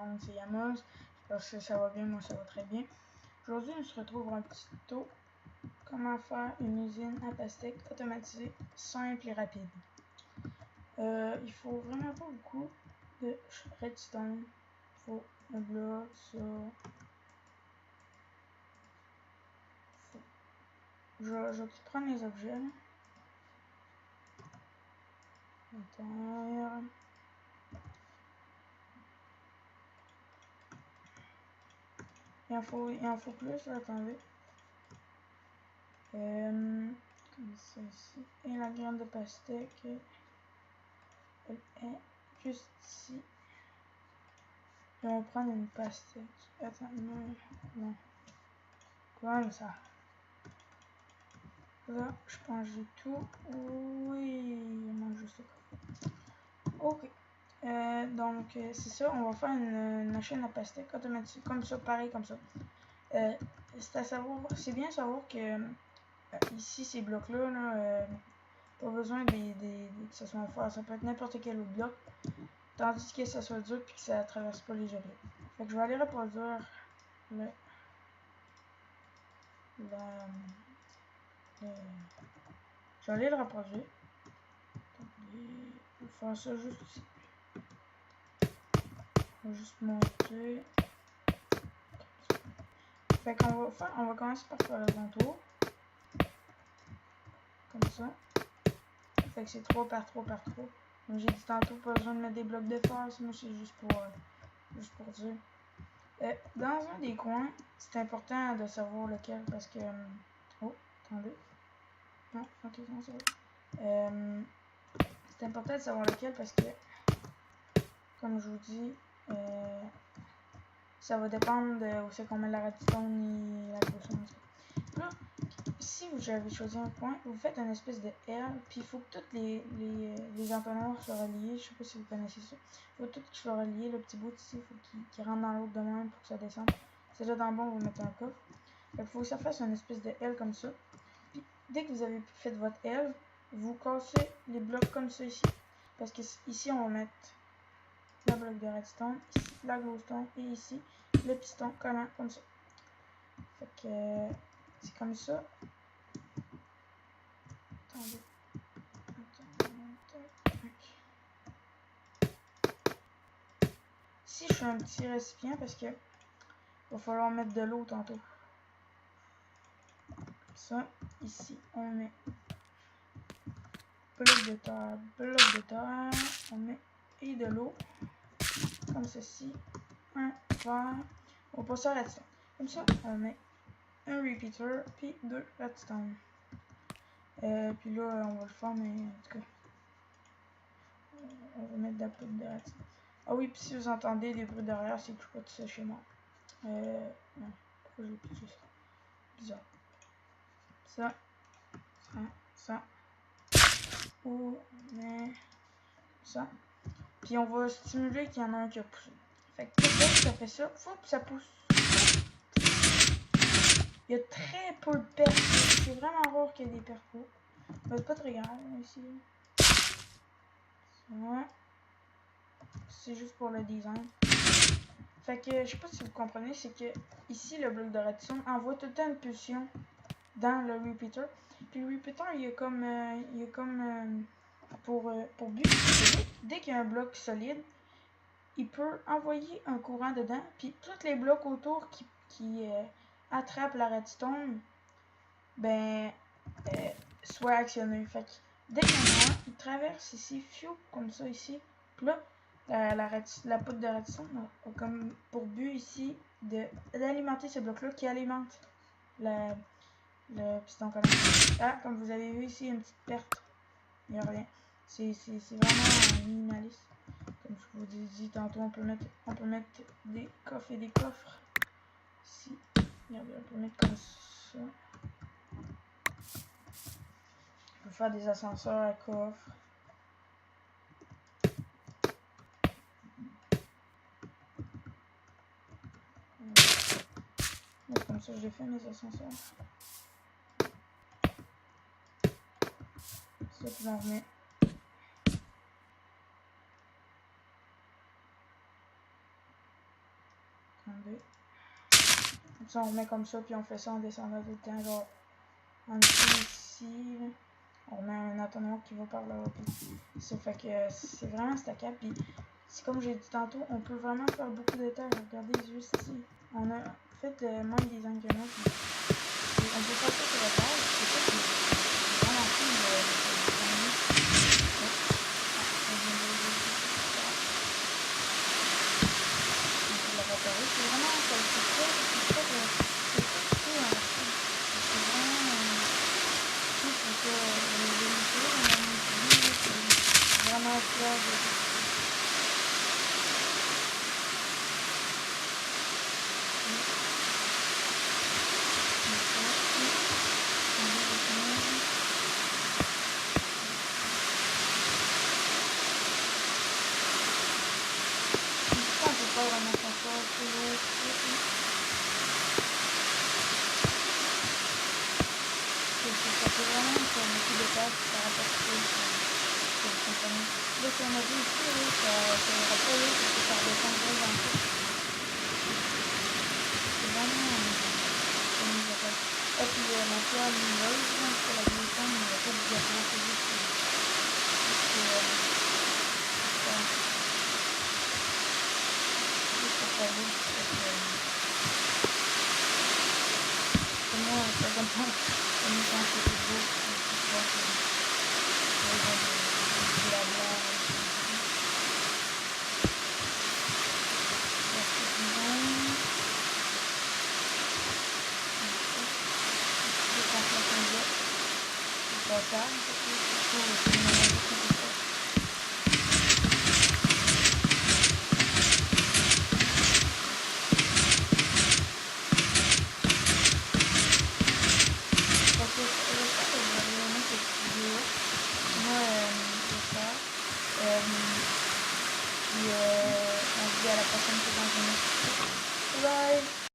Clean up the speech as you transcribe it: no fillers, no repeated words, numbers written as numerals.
monde, c'est Yamos. J'espère que ça va bien, moi ça va très bien. Aujourd'hui, on se retrouve pour un petit tuto. Comment faire une usine à pastèque automatisée, simple et rapide. Il faut vraiment pas beaucoup de redstone. Il faut un bloc, ça. Je vais prendre les objets. Là. Terre. Il en faut plus, là, attendez. Comme ça ici. Et la graine de pastèque, elle est juste ici. Et on va prendre une pastèque. Attends, non. Comme ça. Là, je pense que j'ai tout. Oui, il manque juste ça. Ok. Donc, c'est ça. On va faire une machine à pastèque automatique. Comme ça, pareil comme ça. C'est à savoir, c'est bien savoir que ici, ces blocs-là, pas besoin que ça soit fort. Ça peut être n'importe quel autre bloc. Tandis que ça soit dur et que ça traverse pas les gelées. Fait que je vais aller reproduire je vais aller le reproduire. Je vais faire ça juste ici. On va juste monter. Fait qu'on va commencer par faire le contour. Comme ça. Fait que c'est 3 par 3 par 3. Comme j'ai dit tantôt, pas besoin de mettre des blocs de fer, sinon c'est juste pour dire. Dans un des coins, c'est important de savoir lequel parce que. Oh, attendez. Non, ok, non, c'est vrai. C'est important de savoir lequel parce que, comme je vous dis, ça va dépendre de où c'est qu'on met la redstone et la grosseur. Là, si vous avez choisi un point, vous faites une espèce de L, puis il faut que toutes les entonnoirs soient reliés. Je sais pas si vous connaissez ça. Il faut tout qu'ils soient reliés. Le petit bout ici, il faut qu'il rentre dans l'autre de même pour que ça descende. C'est là dans le bon, vous mettez un coffre. Il faut que ça fasse une espèce de L comme ça. Puis dès que vous avez fait votre L, vous cassez les blocs comme ça ici. Parce que ici, on va mettre le bloc de redstone, ici la glowstone et ici le piston collant comme ça. Fait que c'est comme ça. Attendez. Ici, je fais un petit récipient parce que va falloir mettre de l'eau tantôt. Ça, ici, on met bloc de terre, on met et de l'eau, comme ceci, un verre, on passe à redstone. Comme ça, on met un repeater, puis 2 redstone. Puis là, on va le faire, mais en tout cas, on va mettre de la poudre de redstone. Ah oui, puis si vous entendez des bruits derrière, c'est que je suis pas tout ça chez moi. Non, pourquoi j'ai pitché ça? Bizarre. Ça. On met ça. Puis on va stimuler qu'il y en a un qui a poussé. Fait que dès que ça fait ça, ça pousse. Il y a très peu de pertes. C'est vraiment rare qu'il y ait des pertes. Mais c'est pas très grave ici. Ça. C'est juste pour le design. Fait que je sais pas si vous comprenez, c'est que ici le bloc de redstone envoie tout le temps une pulsion dans le repeater. Puis le repeater il y a comme pour but, dès qu'il y a un bloc solide, il peut envoyer un courant dedans, puis tous les blocs autour qui attrapent la redstone, ben, soit actionnés. Fait que dès qu'il y en a un, il traverse ici, comme ça ici, puis là, la poudre de redstone a comme pour but ici d'alimenter ce bloc-là qui alimente le piston collant. Ah, comme vous avez vu ici, une petite perte. Il n'y a rien. C'est vraiment minimaliste. Comme je vous ai dit tantôt, on peut mettre des coffres et des coffres. Ici, regardez, on peut mettre comme ça. On peut faire des ascenseurs à coffres. Donc, comme ça, j'ai fait mes ascenseurs. Ça, puis on remet. 32. Comme ça, on remet comme ça, puis on fait ça en descendant tout le temps, genre, en dessous ici, là. On remet un atténuant qui va par là, puis ça fait que c'est vraiment stackable, puis c'est comme j'ai dit tantôt, on peut vraiment faire beaucoup de détails. Regardez juste ici, on a fait même des engrenage, puis on peut faire ça sur la page, c'est ça qui est vraiment cool c'est vraiment vraiment fier de vraiment confort, ça fait vraiment faire beaucoup de tâches par rapport à ce que vous comprenez. Là, si on a vu ici, ça ira pas parce que ça redescend vraiment un peu. C'est vraiment comme ils appellent. Et puis la pierre lumineuse, pour la glissade, il n'y a pas de diamant, c'est juste pour moi, c'est comme ça, on est quand c'est beau, c'est quoi, c'est la blague. Puis on se dit à la prochaine fois dans une autre. Bye!